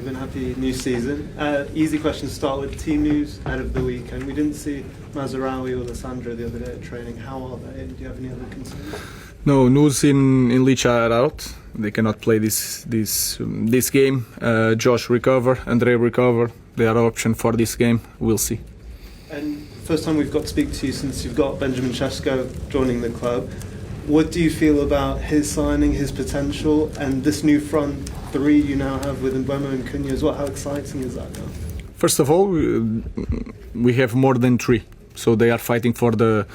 Ruben, happy new season. Easy question to start with. Team news out of the weekend. We didn't see Mazraoui or Lisandro the other day at training. How are they? And do you have any other concerns? No, Nous in Lich are out. They cannot play this game. Josh recover, Andre recover. They are option for this game. We'll see. And first time we've got to speak to you since you've got Benjamin Sesko joining the club. What do you feel about his signing, his potential, and this new front three you now have with Mbeumo and Cunha as well? How exciting is that now? First of all, we have more than three, so they are fighting for the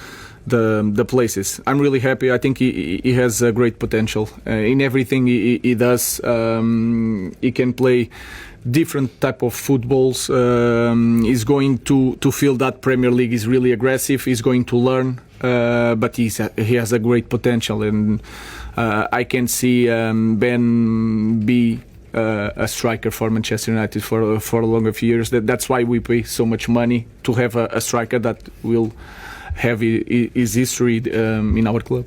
places. I'm really happy. I think he has a great potential in everything he does. He can play different type of footballs. He's going to feel that Premier League is really aggressive. He's going to learn, but he has a great potential, and I can see Ben be a striker for Manchester United for a longer few years. That's why we pay so much money to have a striker that will have his history in our club.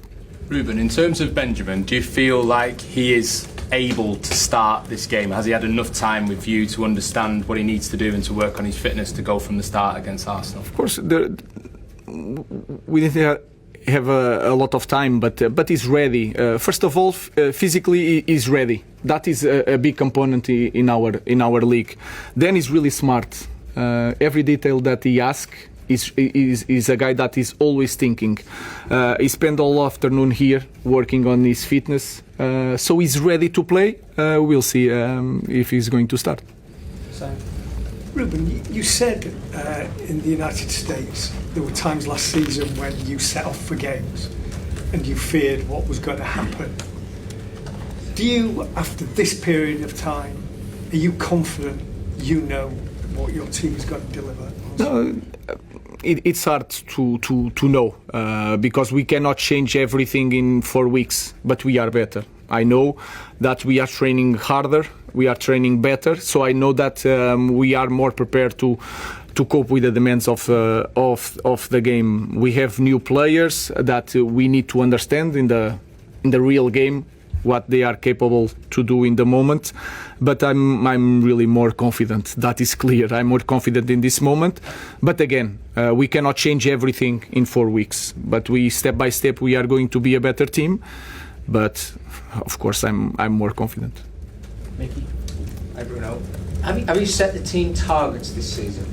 Ruben, in terms of Benjamin, do you feel like he is able to start this game? Has he had enough time with you to understand what he needs to do and to work on his fitness to go from the start against Arsenal? Of course, we didn't have a lot of time, but he's ready. First of all, physically he's ready. That is a big component in our league. Then he's really smart. Every detail that he asks, is a guy that is always thinking. He spent all afternoon here working on his fitness, so he's ready to play. We'll see if he's going to start. Ruben, you said in the United States there were times last season when you set off for games and you feared what was going to happen. Do you, after this period of time, are you confident you know what your team is going to deliver? No, it's hard to know because we cannot change everything in 4 weeks, but we are better. I know that we are training harder, we are training better, so I know that we are more prepared to cope with the demands of the game. We have new players that we need to understand in the real game what they are capable to do in the moment, but I'm really more confident. That is clear. I'm more confident in this moment, but again, we cannot change everything in 4 weeks. But we step by step we are going to be a better team. But of course, I'm more confident. Mickey, hi Bruno. Have you set the team targets this season?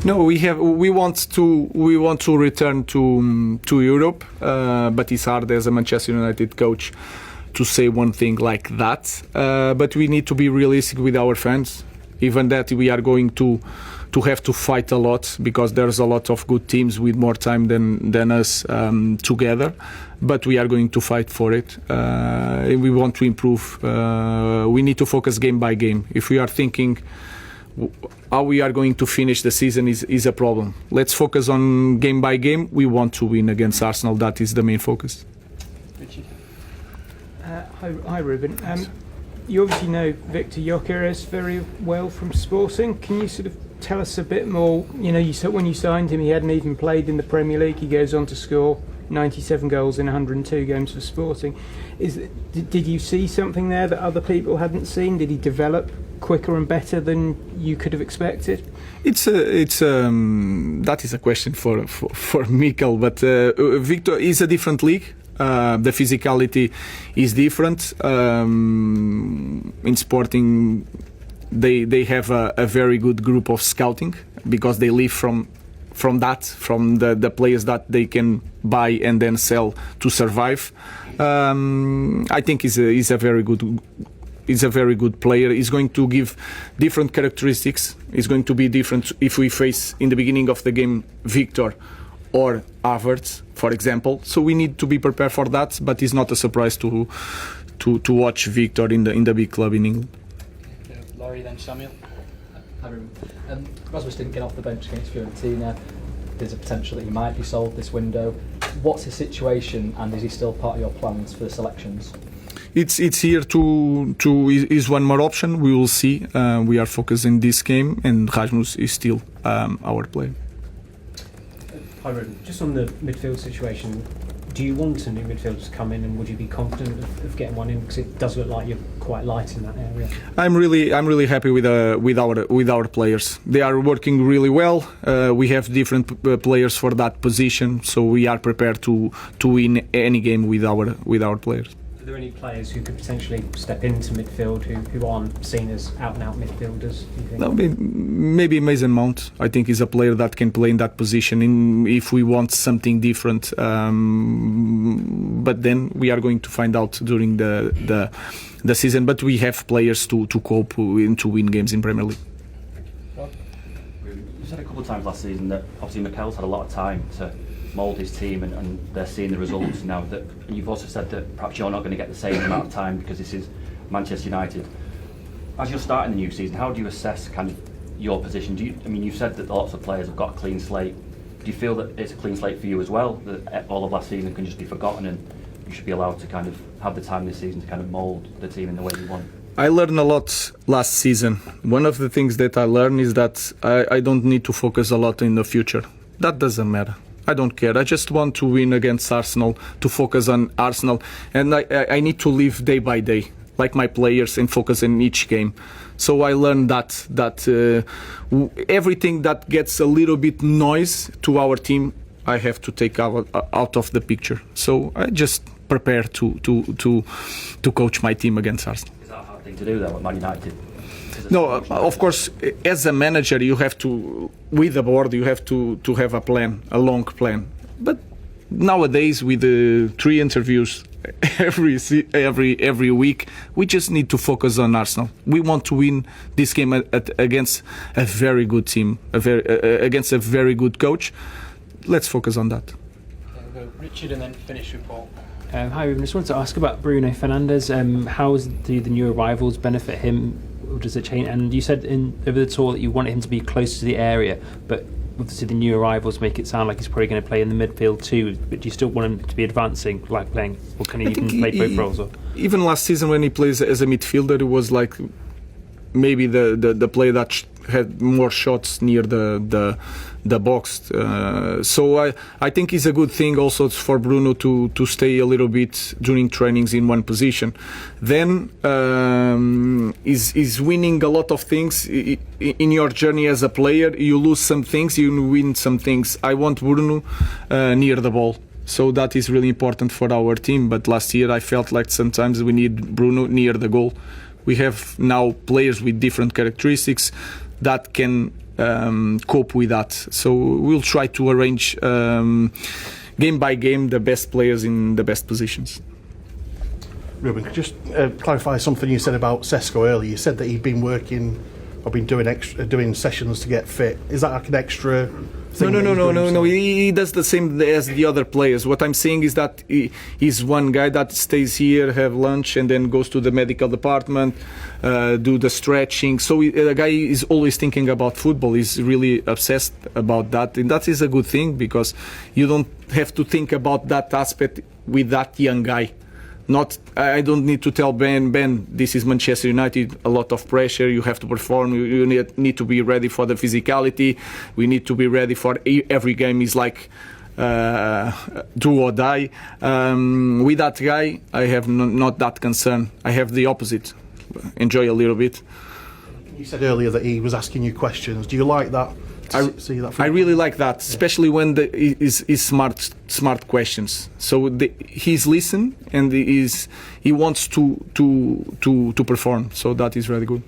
No, we want to return to Europe, but it's hard as a Manchester United coach to say one thing like that, but we need to be realistic with our fans. Even that we are going to have to fight a lot because there's a lot of good teams with more time than us together, but we are going to fight for it. We want to improve. We need to focus game by game. If we are thinking how we are going to finish the season is a problem. Let's focus on game by game. We want to win against Arsenal. That is the main focus. Hi Ruben. You obviously know Viktor Gyökeres very well from Sporting. Can you sort of tell us a bit more? You know, when you signed him, he hadn't even played in the Premier League. He goes on to score 97 goals in 102 games for Sporting. Did you see something there that other people hadn't seen? Did he develop quicker and better than you could have expected? That is a question for Mikel, but Viktor is a different league. The physicality is different. In Sporting, they have a very good group of scouting because they live from the players that they can buy and then sell to survive. I think he's a very good player. He's going to give different characteristics. He's going to be different if we face in the beginning of the game Viktor or Havertz, for example. So we need to be prepared for that, but it's not a surprise to watch Viktor in the big club in England. Laurie, then Samuel. Rasmus didn't get off the bench against Fiorentina. There's a potential that he might be sold this window. What's his situation, and is he still part of your plans for the selections? It's here is one more option. We will see. We are focusing this game, and Rasmus is still our player. Hi Ruben, just on the midfield situation, Do you want a new midfielder to come in, and would you be confident of getting one in? Because it does look like you're quite light in that area. I'm really happy with our players. They are working really well. We have different players for that position, so we are prepared to win any game with our players. Are there any players who could potentially step into midfield who aren't seen as out-and-out midfielders, do you think? No, maybe Mason Mount. I think is a player that can play in that position if we want something different. But then we are going to find out during the season. But we have players to cope and to win games in Premier League. You said a couple of times last season that obviously Mikel's had a lot of time to mould his team and they're seeing the results now. And you've also said that perhaps you're not going to get the same amount of time because this is Manchester United. As you're starting the new season, how do you assess kind of your position? You've said that lots of players have got a clean slate. Do you feel that it's a clean slate for you as well, that all of last season can just be forgotten and you should be allowed to kind of have the time this season to kind of mould the team in the way you want? I learned a lot last season. One of the things that I learned is that I don't need to focus a lot in the future. That doesn't matter. I don't care. I just want to win against Arsenal, to focus on Arsenal. And I need to live day by day, like my players, and focus in each game. So I learned that everything that gets a little bit noise to our team, I have to take out of the picture. So I just prepare to coach my team against Arsenal. Is that a hard thing to do though at Man United? No, of course, as a manager, you have to, with the board, you have to have a plan, a long plan. But nowadays, with the 3 interviews every week, we just need to focus on Arsenal. We want to win this game against a very good team, against a very good coach. Let's focus on that. We'll go Richard and then finish with Paul. Hi, I just wanted to ask about Bruno Fernandes. How do the new arrivals benefit him? Or does it change? And you said over the tour that you wanted him to be closer to the area, but obviously the new arrivals make it sound like he's probably going to play in the midfield too. But do you still want him to be advancing, like playing, or can he even play both roles? Or? Even last season when he plays as a midfielder, it was like maybe the player that had more shots near the box. So I think it's a good thing also for Bruno to stay a little bit during trainings in one position. Then is winning a lot of things in your journey as a player. You lose some things, you win some things. I want Bruno near the ball. So that is really important for our team. But last year I felt like sometimes we need Bruno near the goal. We have now players with different characteristics that can cope with that. So we'll try to arrange game by game the best players in the best positions. Ruben, could you just clarify something you said about Sesko earlier? You said that he'd been working or been doing sessions to get fit. Is that like an extra thing? No. He does the same as the other players. What I'm saying is that he's one guy that stays here, have lunch, and then goes to the medical department, do the stretching. So the guy is always thinking about football. He's really obsessed about that, and that is a good thing because you don't have to think about that aspect with that young guy. I don't need to tell Ben, this is Manchester United, a lot of pressure, you have to perform, you need to be ready for the physicality, we need to be ready for every game is like do or die. With that guy, I have not that concern. I have the opposite. Enjoy a little bit. You said earlier that he was asking you questions. Do you like that? I really like that, especially when is smart questions. So he's listen and he wants to perform. So that is really good.